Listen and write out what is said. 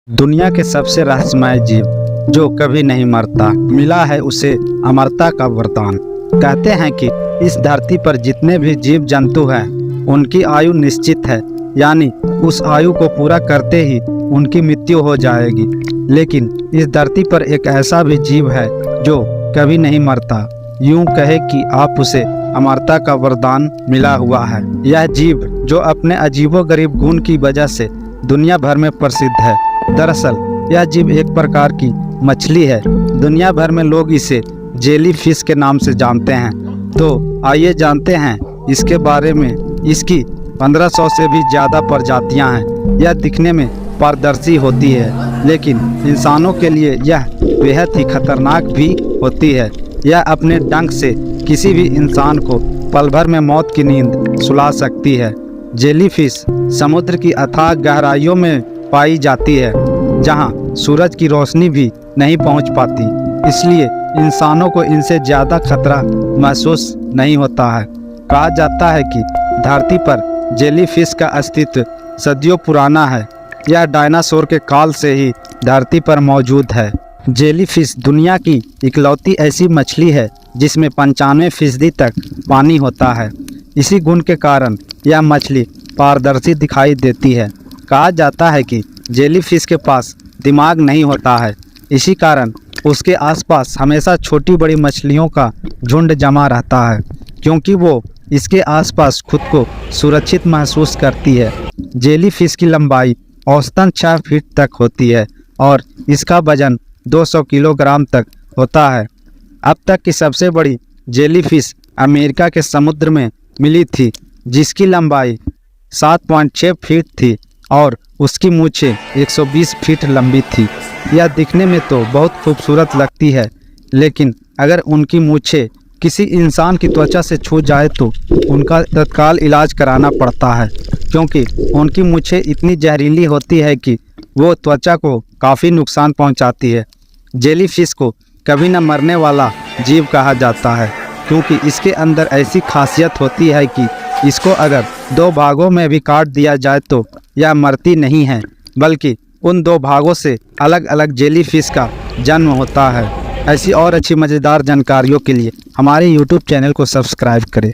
दुनिया के सबसे रहस्यमय जीव जो कभी नहीं मरता, मिला है उसे अमरता का वरदान। कहते हैं कि इस धरती पर जितने भी जीव जंतु हैं उनकी आयु निश्चित है, यानी उस आयु को पूरा करते ही उनकी मृत्यु हो जाएगी। लेकिन इस धरती पर एक ऐसा भी जीव है जो कभी नहीं मरता, यूं कहे कि आप उसे अमरता का वरदान मिला हुआ है। यह जीव जो अपने अजीबोगरीब गुण की वजह से दुनिया भर में प्रसिद्ध है। दरअसल यह जीव एक प्रकार की मछली है। दुनिया भर में लोग इसे जेली फिश के नाम से जानते हैं। तो आइए जानते हैं इसके बारे में। इसकी 1500 से भी ज़्यादा प्रजातियां हैं। यह दिखने में पारदर्शी होती है, लेकिन इंसानों के लिए यह बेहद ही खतरनाक भी होती है। यह अपने डंक से किसी भी इंसान को पल भर में मौत की नींद सुला सकती है। जेलीफिश समुद्र की अथाह गहराइयों में पाई जाती है, जहां सूरज की रोशनी भी नहीं पहुंच पाती, इसलिए इंसानों को इनसे ज़्यादा खतरा महसूस नहीं होता है। कहा जाता है कि धरती पर जेलीफिश का अस्तित्व सदियों पुराना है। यह डायनासोर के काल से ही धरती पर मौजूद है। जेलीफिश दुनिया की इकलौती ऐसी मछली है जिसमें 95% तक पानी होता है। इसी गुण के कारण यह मछली पारदर्शी दिखाई देती है। कहा जाता है कि जेलीफिश के पास दिमाग नहीं होता है, इसी कारण उसके आसपास हमेशा छोटी बड़ी मछलियों का झुंड जमा रहता है, क्योंकि वो इसके आसपास खुद को सुरक्षित महसूस करती है। जेलीफिश की लंबाई औसतन 6 फीट तक होती है और इसका वजन 200 किलोग्राम तक होता है। अब तक की सबसे बड़ी जेलीफिश अमेरिका के समुद्र में मिली थी, जिसकी लंबाई 7.6 फीट थी और उसकी मूंछें 120 फीट लंबी थी। यह दिखने में तो बहुत खूबसूरत लगती है, लेकिन अगर उनकी मूंछें किसी इंसान की त्वचा से छू जाए तो उनका तत्काल इलाज कराना पड़ता है, क्योंकि उनकी मूंछें इतनी जहरीली होती है कि वो त्वचा को काफ़ी नुकसान पहुंचाती है। जेलीफिश को कभी न मरने वाला जीव कहा जाता है, क्योंकि इसके अंदर ऐसी खासियत होती है कि इसको अगर 2 भागों में भी काट दिया जाए तो यह मरती नहीं है, बल्कि उन 2 भागों से अलग अलग जेलीफिश का जन्म होता है। ऐसी और अच्छी मज़ेदार जानकारियों के लिए हमारे YouTube चैनल को सब्सक्राइब करें।